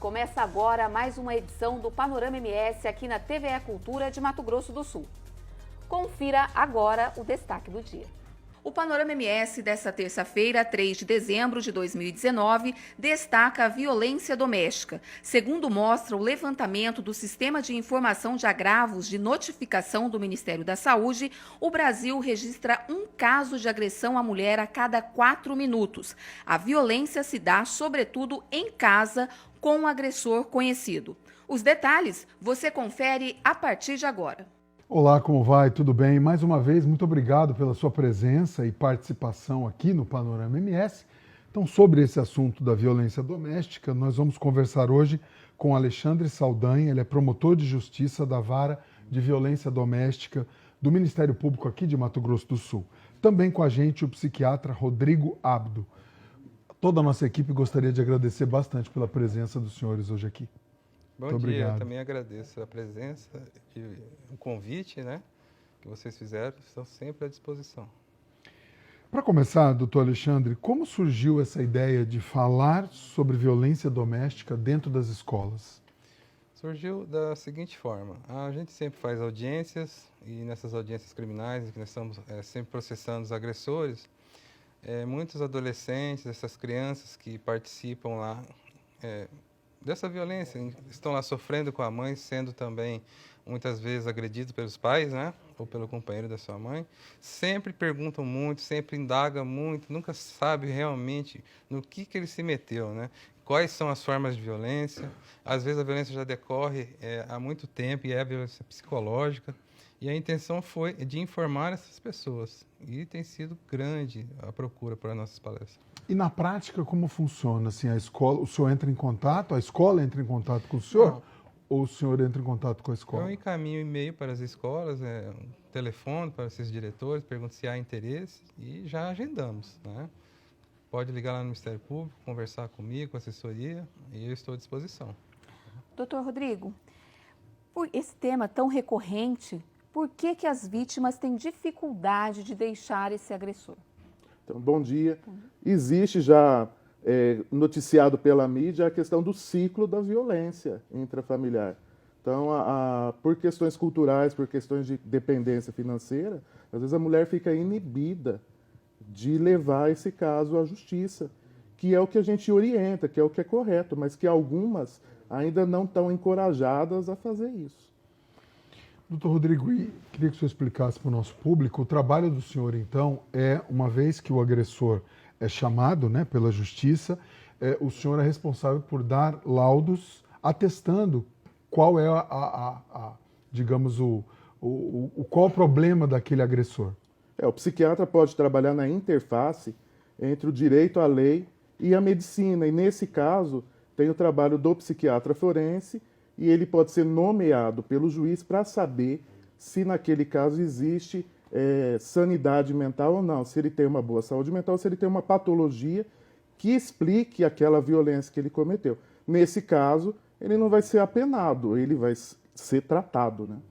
Começa agora mais uma edição do Panorama MS aqui na TVE Cultura de Mato Grosso do Sul. Confira agora o destaque do dia. O Panorama MS desta terça-feira, 3 de dezembro de 2019, destaca a violência doméstica. Segundo mostra o levantamento do Sistema de Informação de Agravos de Notificação do Ministério da Saúde, o Brasil registra um caso de agressão à mulher a cada 4 minutos. A violência se dá, sobretudo, em casa, com um agressor conhecido. Os detalhes você confere a partir de agora. Olá, como vai? Tudo bem? Mais uma vez, muito obrigado pela sua presença e participação aqui no Panorama MS. Então, sobre esse assunto da violência doméstica, nós vamos conversar hoje com Alexandre Saldanha, ele é promotor de justiça da Vara de Violência Doméstica do Ministério Público aqui de Mato Grosso do Sul. Também com a gente o psiquiatra Rodrigo Abdo. Toda a nossa equipe gostaria de agradecer bastante pela presença dos senhores hoje aqui. Bom dia, obrigado. Eu também agradeço a presença e o convite, que vocês fizeram, estão sempre à disposição. Para começar, doutor Alexandre, como surgiu essa ideia de falar sobre violência doméstica dentro das escolas? Surgiu da seguinte forma, a gente sempre faz audiências e nessas audiências criminais, que nós estamos sempre processando os agressores, muitos adolescentes, essas crianças que participam lá dessa violência, estão lá sofrendo com a mãe, sendo também muitas vezes agredidos pelos pais, ou pelo companheiro da sua mãe, sempre perguntam muito, sempre indagam muito, nunca sabe realmente no que ele se meteu, Quais são as formas de violência, às vezes a violência já decorre há muito tempo e é a violência psicológica, e a intenção foi de informar essas pessoas, e tem sido grande a procura por nossas palestras. E na prática, como funciona? Assim, a escola, o senhor entra em contato, a escola entra em contato com o senhor? Não. Ou o senhor entra em contato com a escola? Eu encaminho e-mail para as escolas, um telefone para esses diretores, pergunto se há interesse e já agendamos, Pode ligar lá no Ministério Público, conversar comigo, com a assessoria, e eu estou à disposição. Doutor Rodrigo, por esse tema tão recorrente, por que as vítimas têm dificuldade de deixar esse agressor? Então, bom dia. Existe já noticiado pela mídia a questão do ciclo da violência intrafamiliar. Então, por questões culturais, por questões de dependência financeira, às vezes a mulher fica inibida de levar esse caso à justiça, que é o que a gente orienta, que é o que é correto, mas que algumas ainda não estão encorajadas a fazer isso. Doutor Rodrigo, queria que o senhor explicasse para o nosso público, o trabalho do senhor, então, uma vez que o agressor é chamado pela justiça, o senhor é responsável por dar laudos atestando qual é digamos, qual o problema daquele agressor. O psiquiatra pode trabalhar na interface entre o direito à lei e a medicina, e nesse caso tem o trabalho do psiquiatra forense, e ele pode ser nomeado pelo juiz para saber se naquele caso existe sanidade mental ou não, se ele tem uma boa saúde mental, se ele tem uma patologia que explique aquela violência que ele cometeu. Nesse caso, ele não vai ser apenado, ele vai ser tratado.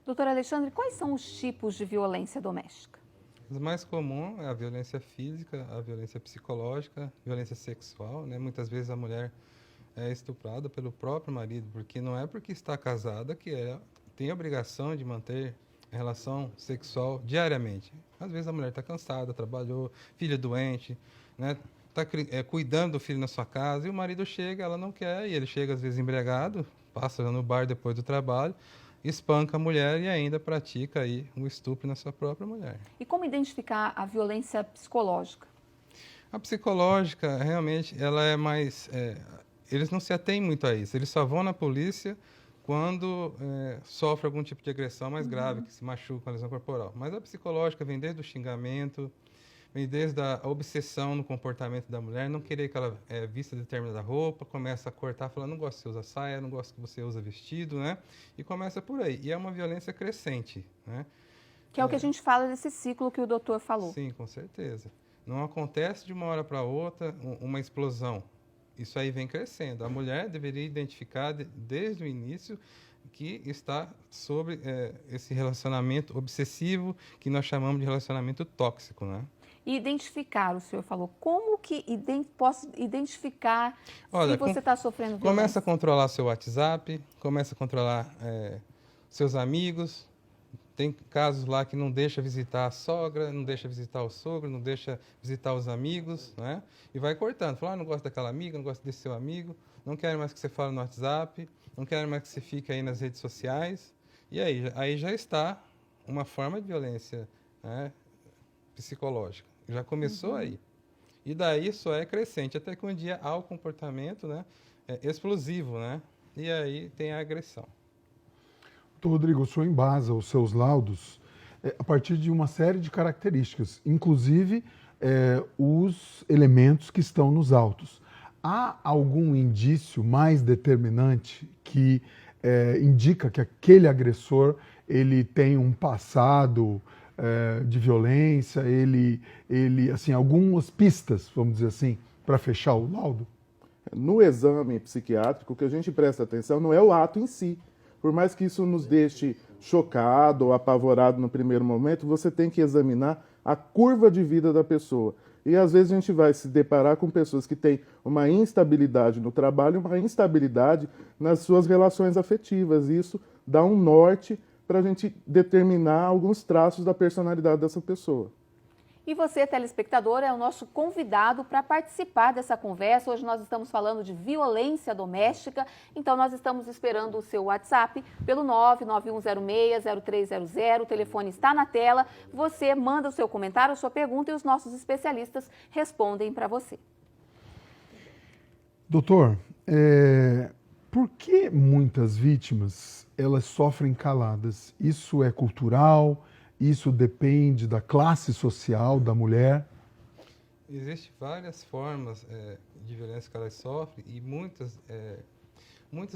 Doutor Alexandre, quais são os tipos de violência doméstica? Os mais comuns é a violência física, a violência psicológica, violência sexual, Muitas vezes a mulher é estuprada pelo próprio marido, porque não é porque está casada que ela tem a obrigação de manter a relação sexual diariamente. Às vezes a mulher está cansada, trabalhou, filho doente, está cuidando do filho na sua casa, e o marido chega, ela não quer, e ele chega às vezes embriagado, passa no bar depois do trabalho, espanca a mulher e ainda pratica aí um estupro na sua própria mulher. E como identificar a violência psicológica? A psicológica, realmente, ela é mais... eles não se atêm muito a isso, eles só vão na polícia quando sofre algum tipo de agressão mais grave, que se machuca com a lesão corporal. Mas a psicológica vem desde o xingamento, vem desde a obsessão no comportamento da mulher, não querer que ela vista determinada roupa, começa a cortar, falando, não gosto que você usa saia, não gosto que você usa vestido, E começa por aí. E é uma violência crescente, Que é o que a gente fala desse ciclo que o doutor falou. Sim, com certeza. Não acontece de uma hora para outra uma explosão. Isso aí vem crescendo. A mulher deveria identificar desde o início que está sobre esse relacionamento obsessivo que nós chamamos de relacionamento tóxico, E identificar, o senhor falou, como que posso identificar Olha, se você está sofrendo violência? Começa a controlar seu WhatsApp, começa a controlar seus amigos. Tem casos lá que não deixa visitar a sogra, não deixa visitar o sogro, não deixa visitar os amigos, né? E vai cortando. Fala, não gosto daquela amiga, não gosto desse seu amigo, não quero mais que você fale no WhatsApp, não quero mais que você fique aí nas redes sociais. E aí já está uma forma de violência, né, psicológica. Já começou aí. E daí só é crescente, até que um dia há o comportamento, né, explosivo, né? E aí tem a agressão. Rodrigo, o senhor embasa os seus laudos a partir de uma série de características, inclusive os elementos que estão nos autos. Há algum indício mais determinante que indica que aquele agressor ele tem um passado de violência, ele assim, algumas pistas, vamos dizer assim, para fechar o laudo? No exame psiquiátrico, o que a gente presta atenção não é o ato em si. Por mais que isso nos deixe chocado ou apavorado no primeiro momento, você tem que examinar a curva de vida da pessoa. E às vezes a gente vai se deparar com pessoas que têm uma instabilidade no trabalho, uma instabilidade nas suas relações afetivas. E isso dá um norte para a gente determinar alguns traços da personalidade dessa pessoa. E você, telespectador, é o nosso convidado para participar dessa conversa. Hoje nós estamos falando de violência doméstica, então nós estamos esperando o seu WhatsApp pelo 991060300. O telefone está na tela. Você manda o seu comentário, a sua pergunta e os nossos especialistas respondem para você. Doutor, por que muitas vítimas elas sofrem caladas? Isso é cultural? Isso depende da classe social da mulher? Existem várias formas de violência que elas sofrem e muitas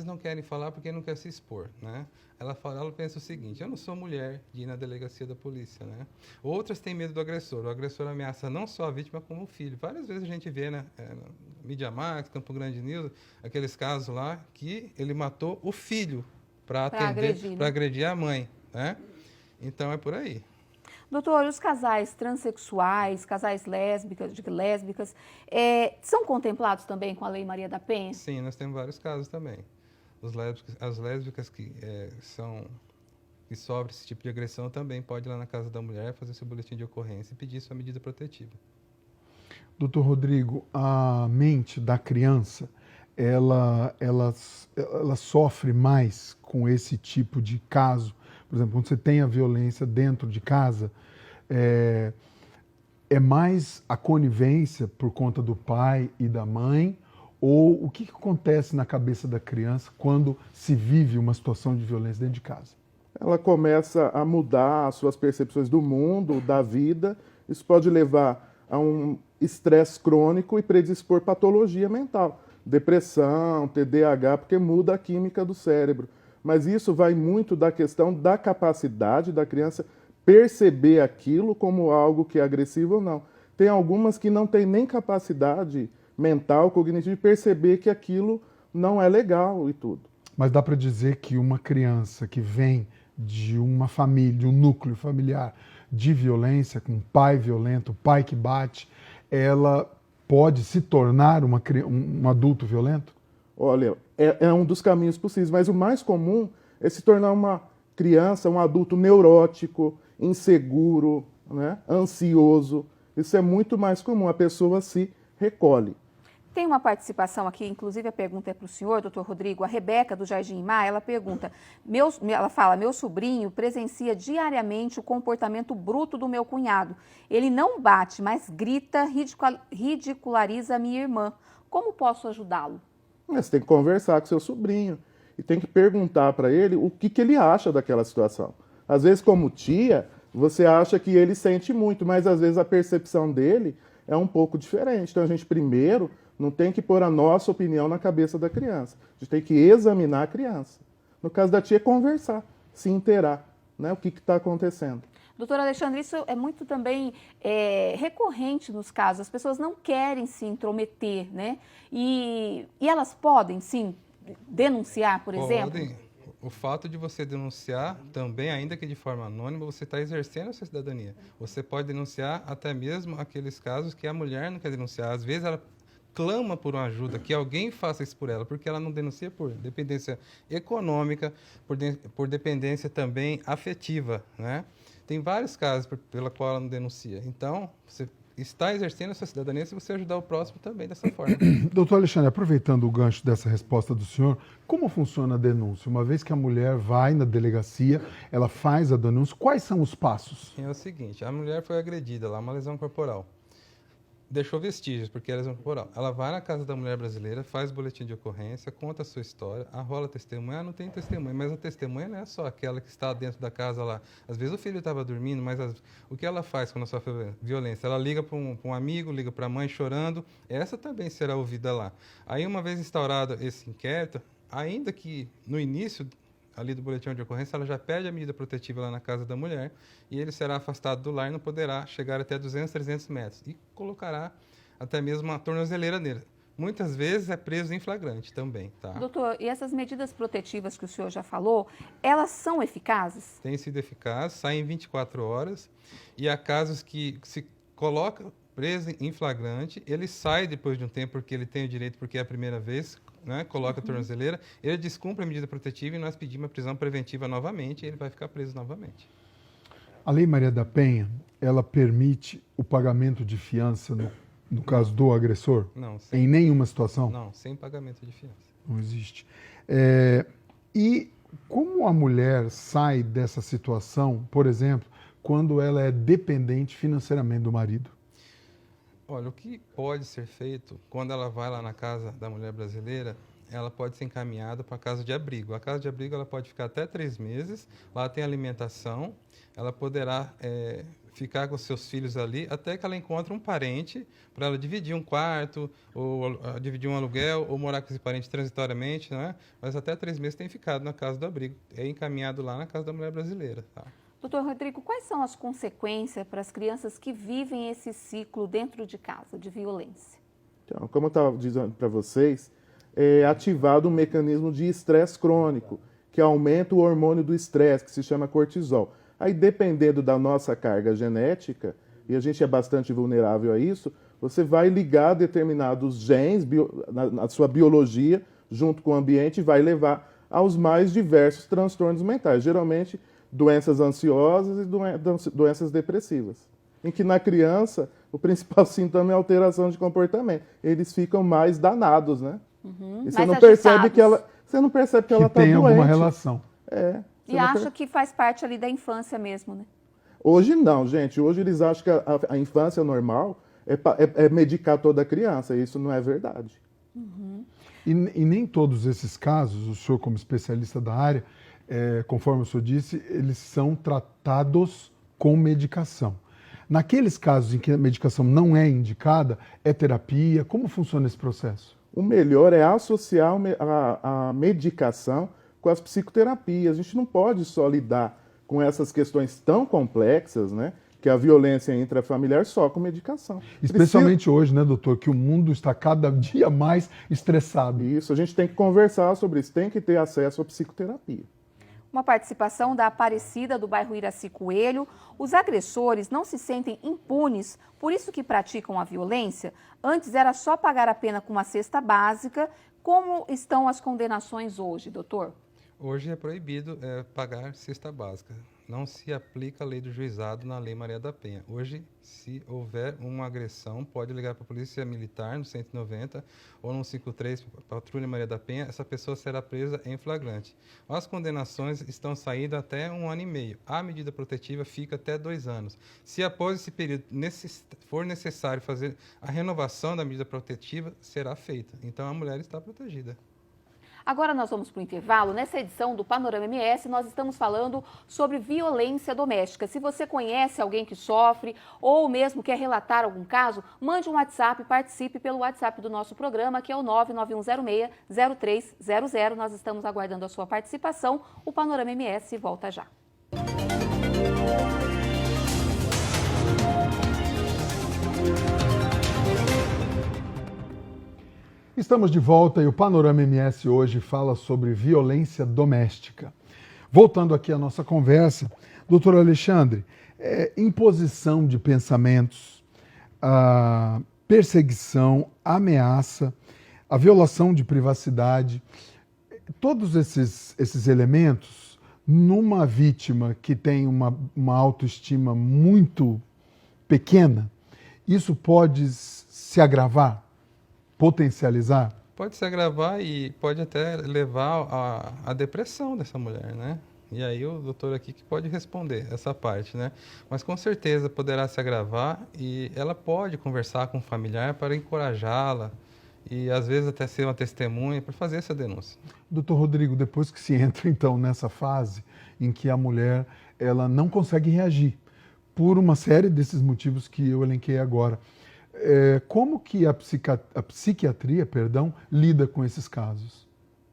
não querem falar porque não querem se expor, né? Ela pensa o seguinte: eu não sou mulher de ir na delegacia da polícia, né? Outras têm medo do agressor. O agressor ameaça não só a vítima como o filho. Várias vezes a gente vê, né, na Mídia Max, Campo Grande News, aqueles casos lá que ele matou o filho para agredir a mãe, né? Então é por aí. Doutor, os casais transexuais, casais lésbicas, são contemplados também com a Lei Maria da Penha? Sim, nós temos vários casos também. As lésbicas que sofrem esse tipo de agressão também podem ir lá na casa da mulher, fazer seu boletim de ocorrência e pedir sua medida protetiva. Doutor Rodrigo, a mente da criança, ela sofre mais com esse tipo de caso? Por exemplo, quando você tem a violência dentro de casa, é mais a conivência por conta do pai e da mãe? Ou o que acontece na cabeça da criança quando se vive uma situação de violência dentro de casa? Ela começa a mudar as suas percepções do mundo, da vida. Isso pode levar a um estresse crônico e predispor patologia mental. Depressão, TDAH, porque muda a química do cérebro. Mas isso vai muito da questão da capacidade da criança perceber aquilo como algo que é agressivo ou não. Tem algumas que não têm nem capacidade mental, cognitiva, de perceber que aquilo não é legal e tudo. Mas dá para dizer que uma criança que vem de uma família, de um núcleo familiar de violência, com um pai violento, pai que bate, ela pode se tornar um adulto violento? Olha, é um dos caminhos possíveis, mas o mais comum é se tornar uma criança, um adulto neurótico, inseguro, né, ansioso. Isso é muito mais comum, a pessoa se recolhe. Tem uma participação aqui, inclusive a pergunta é para o senhor, doutor Rodrigo. A Rebeca, do Jardim Mar, ela pergunta, ela fala, meu sobrinho presencia diariamente o comportamento bruto do meu cunhado. Ele não bate, mas grita, ridiculariza a minha irmã. Como posso ajudá-lo? Você tem que conversar com seu sobrinho e tem que perguntar para ele o que ele acha daquela situação. Às vezes, como tia, você acha que ele sente muito, mas às vezes a percepção dele é um pouco diferente. Então a gente primeiro não tem que pôr a nossa opinião na cabeça da criança. A gente tem que examinar a criança. No caso da tia, conversar, se inteirar, né, o que está acontecendo. Doutor Alexandre, isso é muito também recorrente nos casos. As pessoas não querem se intrometer, né? E elas podem, sim, denunciar, por exemplo? o fato de você denunciar também, ainda que de forma anônima, você está exercendo a sua cidadania. Você pode denunciar até mesmo aqueles casos que a mulher não quer denunciar. Às vezes ela clama por uma ajuda, que alguém faça isso por ela, porque ela não denuncia por dependência econômica, por dependência também afetiva, né? Tem vários casos pela qual ela não denuncia. Então, você está exercendo a sua cidadania se você ajudar o próximo também dessa forma. Doutor Alexandre, aproveitando o gancho dessa resposta do senhor, como funciona a denúncia? Uma vez que a mulher vai na delegacia, ela faz a denúncia, quais são os passos? É o seguinte, a mulher foi agredida lá, uma lesão corporal. Deixou vestígios, porque é lesão corporal. Ela vai na casa da mulher brasileira, faz boletim de ocorrência, conta a sua história, arrola a testemunha. Não tem testemunha, mas a testemunha não é só aquela que está dentro da casa lá. Às vezes o filho estava dormindo, mas o que ela faz quando sofre violência? Ela liga para um amigo, liga para a mãe chorando, essa também será ouvida lá. Aí, uma vez instaurado esse inquérito, ainda que no início ali do boletim de ocorrência, ela já pede a medida protetiva lá na casa da mulher e ele será afastado do lar e não poderá chegar até 200, 300 metros. E colocará até mesmo uma tornozeleira nele. Muitas vezes é preso em flagrante também, tá? Doutor, e essas medidas protetivas que o senhor já falou, elas são eficazes? Tem sido eficaz, sai em 24 horas e há casos que se coloca preso em flagrante, ele sai depois de um tempo porque ele tem o direito, porque é a primeira vez, né, coloca a tornozeleira, ele descumpre a medida protetiva e nós pedimos a prisão preventiva novamente e ele vai ficar preso novamente. A Lei Maria da Penha, ela permite o pagamento de fiança no caso do agressor? Não, em nenhuma situação? Não, sem pagamento de fiança. Não existe. E como a mulher sai dessa situação, por exemplo, quando ela é dependente financeiramente do marido? Olha, o que pode ser feito quando ela vai lá na casa da mulher brasileira, ela pode ser encaminhada para a casa de abrigo. A casa de abrigo ela pode ficar até 3 meses, lá tem alimentação, ela poderá ficar com seus filhos ali até que ela encontre um parente para ela dividir um quarto, ou dividir um aluguel, ou morar com esse parente transitoriamente, né? Mas até 3 meses tem ficado na casa do abrigo, é encaminhado lá na casa da mulher brasileira, tá? Doutor Rodrigo, quais são as consequências para as crianças que vivem esse ciclo dentro de casa, de violência? Então, como eu estava dizendo para vocês, é ativado um mecanismo de estresse crônico, que aumenta o hormônio do estresse, que se chama cortisol. Aí, dependendo da nossa carga genética, e a gente é bastante vulnerável a isso, você vai ligar determinados genes na sua biologia, junto com o ambiente, e vai levar aos mais diversos transtornos mentais. Geralmente, doenças ansiosas e doenças depressivas. Em que na criança, o principal sintoma é a alteração de comportamento. Eles ficam mais danados, né? E você não percebe que ela está doente. Tem alguma relação. E acha que faz parte ali da infância mesmo, né? Hoje não, gente. Hoje eles acham que a infância normal é medicar toda a criança. E isso não é verdade. E nem todos esses casos, o senhor como especialista da área, conforme o senhor disse, eles são tratados com medicação. Naqueles casos em que a medicação não é indicada, é terapia? Como funciona esse processo? O melhor é associar a medicação com as psicoterapias. A gente não pode só lidar com essas questões tão complexas, né? Que a violência intrafamiliar só com medicação. Especialmente hoje, né, doutor, que o mundo está cada dia mais estressado. Isso, a gente tem que conversar sobre isso, tem que ter acesso à psicoterapia. Uma participação da Aparecida do bairro Iraci Coelho. Os agressores não se sentem impunes, por isso que praticam a violência. Antes era só pagar a pena com uma cesta básica. Como estão as condenações hoje, doutor? Hoje é proibido pagar cesta básica. Não se aplica a lei do juizado na Lei Maria da Penha. Hoje, se houver uma agressão, pode ligar para a Polícia Militar no 190 ou no 53, Patrulha Maria da Penha, essa pessoa será presa em flagrante. As condenações estão saindo até 1 ano e meio. A medida protetiva fica até 2 anos. Se após esse período for necessário fazer a renovação da medida protetiva, será feita. Então a mulher está protegida. Agora nós vamos para o intervalo. Nessa edição do Panorama MS, nós estamos falando sobre violência doméstica. Se você conhece alguém que sofre ou mesmo quer relatar algum caso, mande um WhatsApp, participe pelo WhatsApp do nosso programa, que é o 99106-0300. Nós estamos aguardando a sua participação. O Panorama MS volta já. Estamos de volta e o Panorama MS hoje fala sobre violência doméstica. Voltando aqui à nossa conversa, doutor Alexandre, imposição de pensamentos, perseguição, ameaça, a violação de privacidade, todos esses elementos, numa vítima que tem uma autoestima muito pequena, isso pode se agravar, potencializar? Pode se agravar e pode até levar à depressão dessa mulher, né? E aí o doutor aqui que pode responder essa parte, né? Mas com certeza poderá se agravar e ela pode conversar com o familiar para encorajá-la e às vezes até ser uma testemunha para fazer essa denúncia. Doutor Rodrigo, depois que se entra então nessa fase em que a mulher ela não consegue reagir por uma série desses motivos que eu elenquei agora, como que a psiquiatria, lida com esses casos?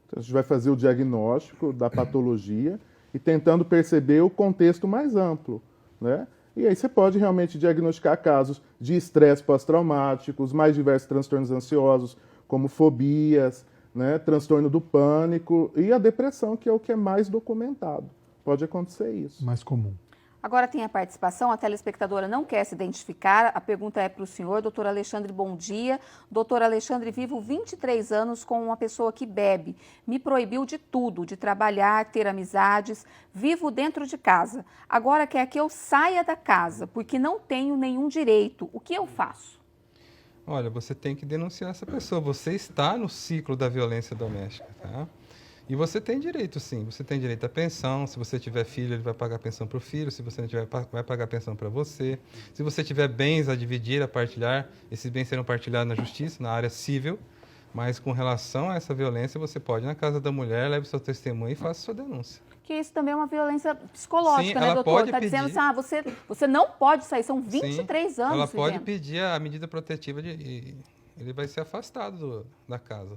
Então, a gente vai fazer o diagnóstico da patologia e tentando perceber o contexto mais amplo, né? E aí você pode realmente diagnosticar casos de estresse pós-traumático, os mais diversos transtornos ansiosos, como fobias, né, transtorno do pânico e a depressão, que é o que é mais documentado. Pode acontecer isso. Mais comum. Agora tem a participação, a telespectadora não quer se identificar, a pergunta é para o senhor, doutor Alexandre, bom dia. Doutor Alexandre, vivo 23 anos com uma pessoa que bebe, me proibiu de tudo, de trabalhar, ter amizades, vivo dentro de casa. Agora quer que eu saia da casa, porque não tenho nenhum direito, o que eu faço? Olha, você tem que denunciar essa pessoa, você está no ciclo da violência doméstica, tá? E você tem direito, sim. Você tem direito à pensão. Se você tiver filho, ele vai pagar pensão para o filho. Se você não tiver, vai pagar pensão para você. Se você tiver bens a dividir, a partilhar, esses bens serão partilhados na justiça, na área civil. Mas com relação a essa violência, você pode ir na casa da mulher, leve seu testemunho e faça sua denúncia. Que isso também é uma violência psicológica, Sim, né, doutor? Está dizendo assim, você não pode sair, são 23 Sim, anos ela pode vivendo. pedir a medida protetiva e ele vai ser afastado da casa.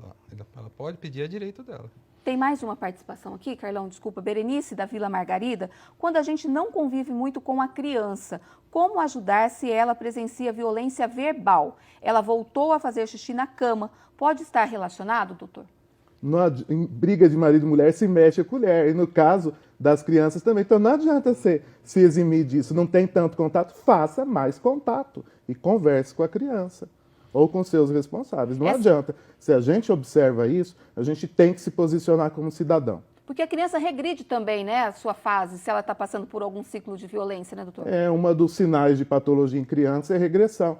Ela pode pedir a direito dela. Tem mais uma participação aqui, Carlão, desculpa, Berenice, da Vila Margarida. Quando a gente não convive muito com a criança, como ajudar se ela presencia violência verbal? Ela voltou a fazer xixi na cama. Pode estar relacionado, doutor? Em briga de marido e mulher se mexe a colher. E no caso das crianças também. Então não adianta você se eximir disso. Não tem tanto contato, faça mais contato e converse com a criança ou com seus responsáveis. Não adianta. Se a gente observa isso, a gente tem que se posicionar como cidadão. Porque a criança regride também, né, a sua fase, se ela está passando por algum ciclo de violência, né, doutor? Um dos sinais de patologia em criança é regressão.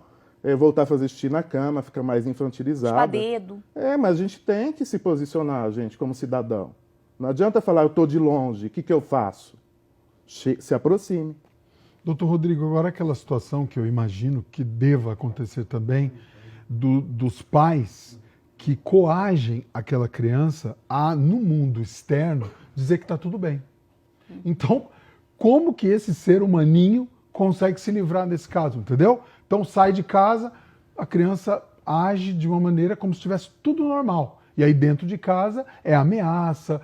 Voltar a fazer xixi na cama, fica mais infantilizada. Chupar dedo. Mas a gente tem que se posicionar, gente, como cidadão. Não adianta falar, eu estou de longe, o que eu faço? Se aproxime. Doutor Rodrigo, agora aquela situação que eu imagino que deva acontecer também, dos pais que coagem aquela criança a, no mundo externo, dizer que está tudo bem. Então, como que esse ser humaninho consegue se livrar desse caso, entendeu? Então, sai de casa, a criança age de uma maneira como se estivesse tudo normal. E aí, dentro de casa, é ameaça,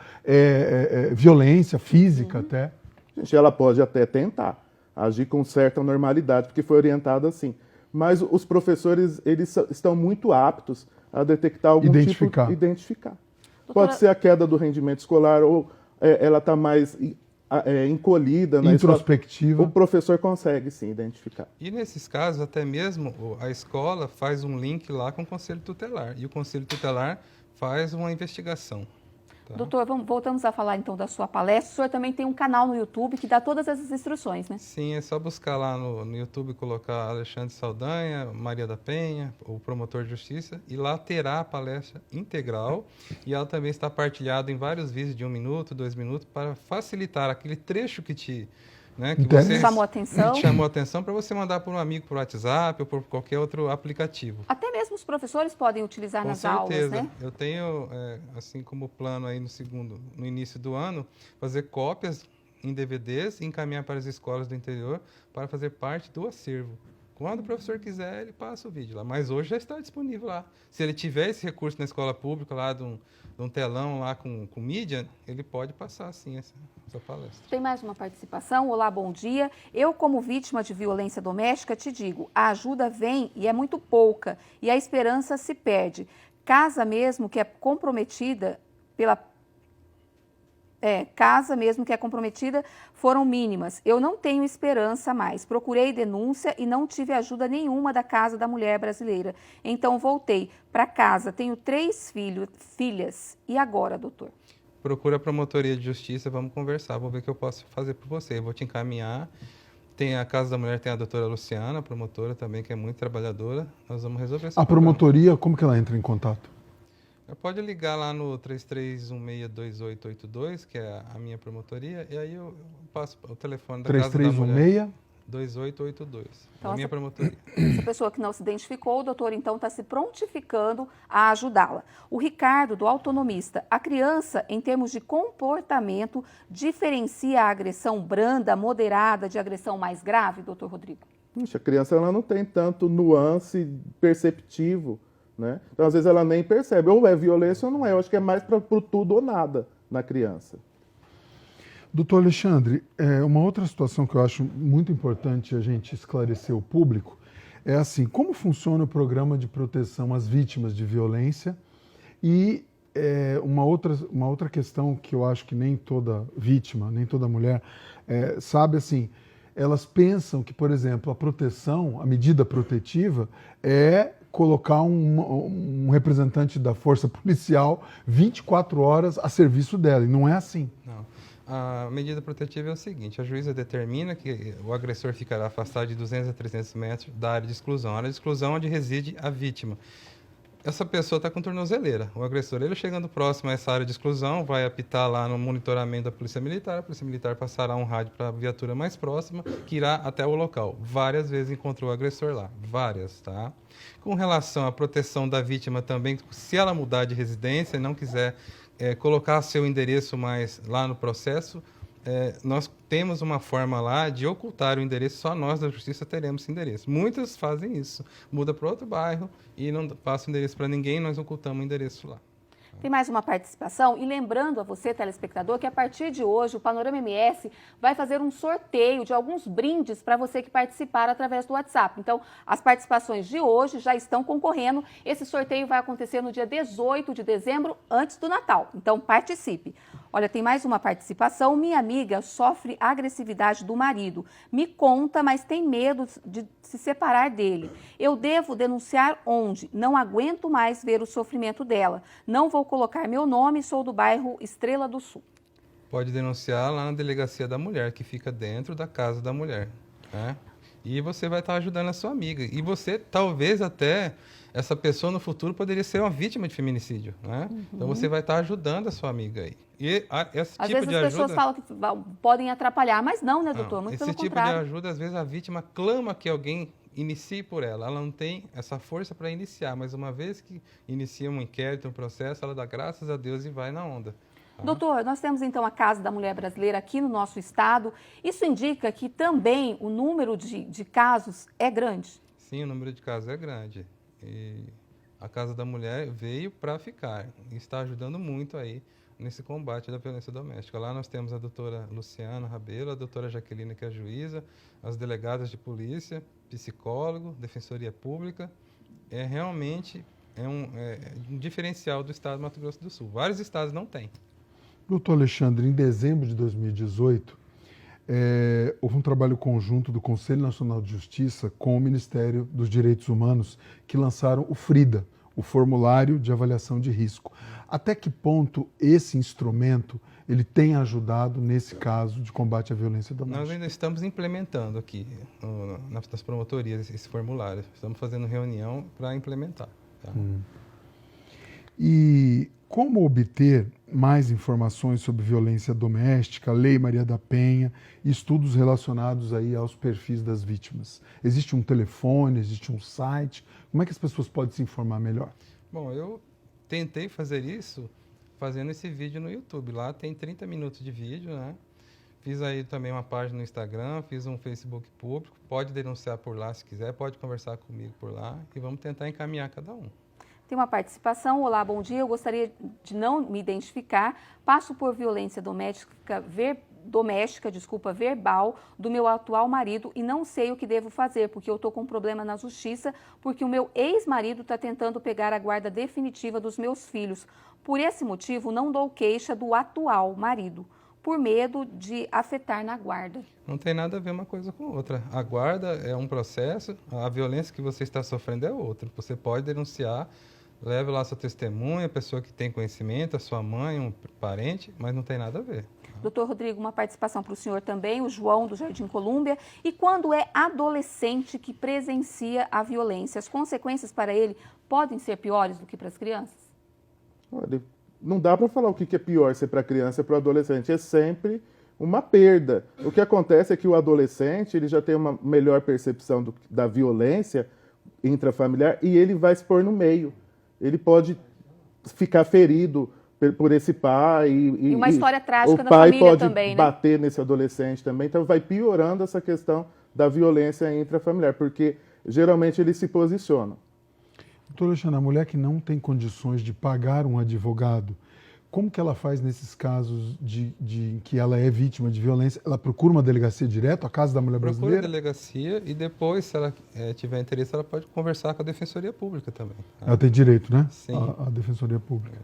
violência física até. Gente, ela pode até tentar agir com certa normalidade, porque foi orientada assim. Mas os professores, eles estão muito aptos a detectar algum identificar. Doutora... Pode ser a queda do rendimento escolar ou ela está mais encolhida na introspectiva. Escola. O professor consegue, sim, identificar. E nesses casos, até mesmo a escola faz um link lá com o Conselho Tutelar. E o Conselho Tutelar faz uma investigação. Tá? Doutor, voltamos a falar então da sua palestra. O senhor também tem um canal no YouTube que dá todas essas instruções, né? Sim, é só buscar lá no YouTube e colocar Alexandre Saldanha, Maria da Penha, o promotor de justiça, e lá terá a palestra integral. E ela também está partilhada em vários vídeos de 1 minuto, 2 minutos, para facilitar aquele trecho que te... Né, que você chamou atenção. Chamou a atenção para você mandar por um amigo por WhatsApp ou por qualquer outro aplicativo. Até mesmo os professores podem utilizar Com nas certeza. aulas, né? Eu tenho, assim como plano aí no início do ano, fazer cópias em DVDs e encaminhar para as escolas do interior para fazer parte do acervo. Quando o professor quiser, ele passa o vídeo lá. Mas hoje já está disponível lá. Se ele tiver esse recurso na escola pública, lá de um telão lá com mídia, ele pode passar, sim, essa palestra. Tem mais uma participação. Olá, bom dia. Eu, como vítima de violência doméstica, te digo, a ajuda vem e é muito pouca, e a esperança se perde. casa mesmo que é comprometida foram mínimas. Eu não tenho esperança mais. Procurei denúncia e não tive ajuda nenhuma da Casa da Mulher Brasileira. Então voltei para casa. Tenho 3 filhas. E agora, doutor? Procura a promotoria de justiça, vamos conversar, vou ver o que eu posso fazer por você. Eu vou te encaminhar. Tem a Casa da Mulher, tem a doutora Luciana, a promotora também, que é muito trabalhadora. Nós vamos resolver esse problema. A promotoria, como que ela entra em contato? Pode ligar lá no 33162882, que é a minha promotoria, e aí eu passo o telefone da Casa da Mulher. 2882, então, a minha promotoria. Essa pessoa que não se identificou, o doutor então está se prontificando a ajudá-la. O Ricardo, do Autonomista, a criança, em termos de comportamento, diferencia a agressão branda, moderada, de agressão mais grave, doutor Rodrigo? A criança ela não tem tanto nuance perceptivo, né? Então, às vezes, ela nem percebe. Ou é violência ou não é. Eu acho que é mais para o tudo ou nada na criança. Doutor Alexandre, uma outra situação que eu acho muito importante a gente esclarecer o público é assim, como funciona o programa de proteção às vítimas de violência e uma outra questão que eu acho que nem toda vítima, nem toda mulher sabe assim, elas pensam que, por exemplo, a proteção, a medida protetiva é colocar um representante da força policial 24 horas a serviço dela, e não é assim. Não. A medida protetiva é o seguinte, a juíza determina que o agressor ficará afastado de 200 a 300 metros da área de exclusão. A área de exclusão é onde reside a vítima. Essa pessoa está com tornozeleira. O agressor, ele chegando próximo a essa área de exclusão, vai apitar lá no monitoramento da Polícia Militar. A Polícia Militar passará um rádio para a viatura mais próxima, que irá até o local. Várias vezes encontrou o agressor lá. Várias, tá? Com relação à proteção da vítima também, se ela mudar de residência e não quiser colocar seu endereço mais lá no processo, nós temos uma forma lá de ocultar o endereço, só nós da Justiça teremos esse endereço. Muitas fazem isso, muda para outro bairro e não passa o endereço para ninguém, nós ocultamos o endereço lá. Tem mais uma participação e lembrando a você, telespectador, que a partir de hoje o Panorama MS vai fazer um sorteio de alguns brindes para você que participar através do WhatsApp. Então, as participações de hoje já estão concorrendo. Esse sorteio vai acontecer no dia 18 de dezembro, antes do Natal. Então, participe. Olha, tem mais uma participação. Minha amiga sofre agressividade do marido. Me conta, mas tem medo de se separar dele. Eu devo denunciar onde? Não aguento mais ver o sofrimento dela. Não vou colocar meu nome, sou do bairro Estrela do Sul. Pode denunciar lá na Delegacia da Mulher, que fica dentro da Casa da Mulher, né? E você vai estar ajudando a sua amiga. E você, talvez até, essa pessoa no futuro poderia ser uma vítima de feminicídio, né? Uhum. Então você vai estar ajudando a sua amiga aí. E esse às tipo vezes de as pessoas ajuda... falam que podem atrapalhar, mas não, né, doutor? Muito pelo contrário. Esse tipo de ajuda, às vezes a vítima clama que alguém inicie por ela. Ela não tem essa força para iniciar, mas uma vez que inicia um inquérito, um processo, ela dá graças a Deus e vai na onda. Tá? Doutor, nós temos então a Casa da Mulher Brasileira aqui no nosso estado. Isso indica que também o número de casos é grande? Sim, o número de casos é grande. E a Casa da Mulher veio para ficar e está ajudando muito aí nesse combate da violência doméstica. Lá nós temos a doutora Luciana Rabelo, a doutora Jaqueline, que é a juíza, as delegadas de polícia, psicólogo, defensoria pública. Realmente um diferencial do estado do Mato Grosso do Sul. Vários estados não têm. Doutor Alexandre, em dezembro de 2018, houve um trabalho conjunto do Conselho Nacional de Justiça com o Ministério dos Direitos Humanos, que lançaram o FRIDA, o Formulário de Avaliação de Risco. Até que ponto esse instrumento ele tem ajudado nesse caso de combate à violência doméstica? Nós ainda estamos implementando aqui nas promotorias esse formulário. Estamos fazendo reunião para implementar. Tá? E como obter mais informações sobre violência doméstica, Lei Maria da Penha e estudos relacionados aí aos perfis das vítimas? Existe um telefone, existe um site? Como é que as pessoas podem se informar melhor? Bom, eu tentei fazer isso fazendo esse vídeo no YouTube. Lá tem 30 minutos de vídeo, né? Fiz aí também uma página no Instagram, fiz um Facebook público. Pode denunciar por lá se quiser, pode conversar comigo por lá e vamos tentar encaminhar cada um. Tem uma participação. Olá, bom dia. Eu gostaria de não me identificar. Passo por violência doméstica doméstica, verbal, do meu atual marido e não sei o que devo fazer, porque eu estou com um problema na justiça, porque o meu ex-marido está tentando pegar a guarda definitiva dos meus filhos. Por esse motivo, não dou queixa do atual marido, por medo de afetar na guarda. Não tem nada a ver uma coisa com outra. A guarda é um processo, a violência que você está sofrendo é outra. Você pode denunciar, leve lá sua testemunha, a pessoa que tem conhecimento, a sua mãe, um parente, mas não tem nada a ver. Doutor Rodrigo, uma participação para o senhor também, o João do Jardim Colúmbia. E quando é adolescente que presencia a violência, as consequências para ele podem ser piores do que para as crianças? Olha, não dá para falar o que é pior ser para a criança e para o adolescente, é sempre uma perda. O que acontece é que o adolescente ele já tem uma melhor percepção da violência intrafamiliar e ele vai se pôr no meio. Ele pode ficar ferido por esse pai. E uma história trágica da família também, né? O pai pode bater nesse adolescente também. Então vai piorando essa questão da violência intrafamiliar, porque geralmente eles se posicionam. Doutor Alexandre, a mulher que não tem condições de pagar um advogado, como que ela faz nesses casos em que ela é vítima de violência? Ela procura uma delegacia direto, a Casa da Mulher Brasileira? Procura a delegacia e depois, se ela tiver interesse, ela pode conversar com a Defensoria Pública também. Ela tem direito, né? Sim. A Defensoria Pública.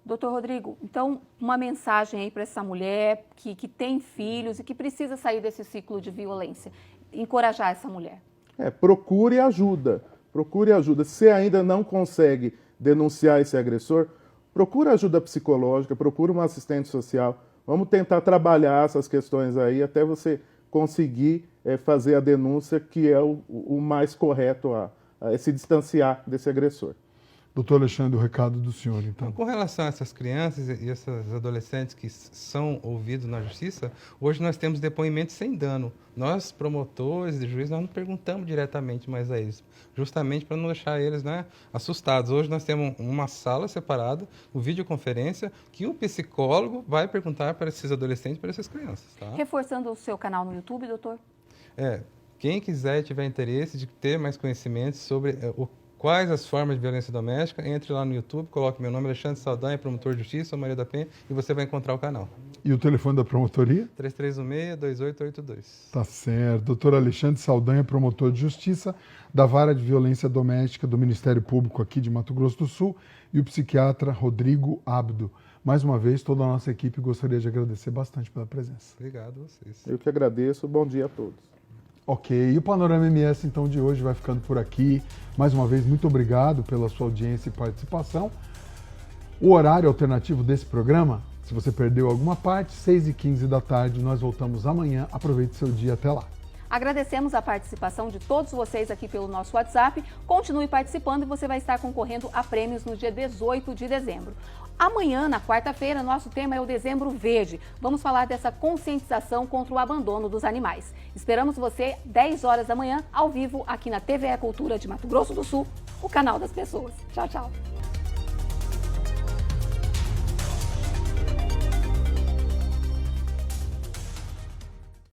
Doutor Rodrigo, então uma mensagem aí para essa mulher que tem filhos e que precisa sair desse ciclo de violência. Encorajar essa mulher. Procure ajuda. Procure ajuda. Se ainda não consegue denunciar esse agressor, procure ajuda psicológica, procure uma assistente social. Vamos tentar trabalhar essas questões aí até você conseguir fazer a denúncia, que é o mais correto a se distanciar desse agressor. Doutor Alexandre, o recado do senhor, então. Com relação a essas crianças e essas adolescentes que são ouvidos na justiça, hoje nós temos depoimentos sem dano. Nós, promotores e juízes, nós não perguntamos diretamente mais a eles, justamente para não deixar eles, né, assustados. Hoje nós temos uma sala separada, uma videoconferência, que o psicólogo vai perguntar para esses adolescentes, para essas crianças. Tá? Reforçando o seu canal no YouTube, doutor? Quem quiser e tiver interesse de ter mais conhecimentos sobre quais as formas de violência doméstica, entre lá no YouTube, coloque meu nome, Alexandre Saldanha, promotor de justiça, Maria da Penha, e você vai encontrar o canal. E o telefone da promotoria? 3316-2882. Tá certo. Doutor Alexandre Saldanha, promotor de justiça da Vara de Violência Doméstica do Ministério Público aqui de Mato Grosso do Sul, e o psiquiatra Rodrigo Abdo. Mais uma vez, toda a nossa equipe gostaria de agradecer bastante pela presença. Obrigado a vocês. Eu que agradeço. Bom dia a todos. Ok, e o Panorama MS então de hoje vai ficando por aqui. Mais uma vez, muito obrigado pela sua audiência e participação. O horário alternativo desse programa, se você perdeu alguma parte, 6h15 da tarde, nós voltamos amanhã. Aproveite seu dia, até lá. Agradecemos a participação de todos vocês aqui pelo nosso WhatsApp. Continue participando e você vai estar concorrendo a prêmios no dia 18 de dezembro. Amanhã, na quarta-feira, nosso tema é o Dezembro Verde. Vamos falar dessa conscientização contra o abandono dos animais. Esperamos você 10 horas da manhã, ao vivo, aqui na TVE Cultura de Mato Grosso do Sul, o canal das pessoas. Tchau, tchau.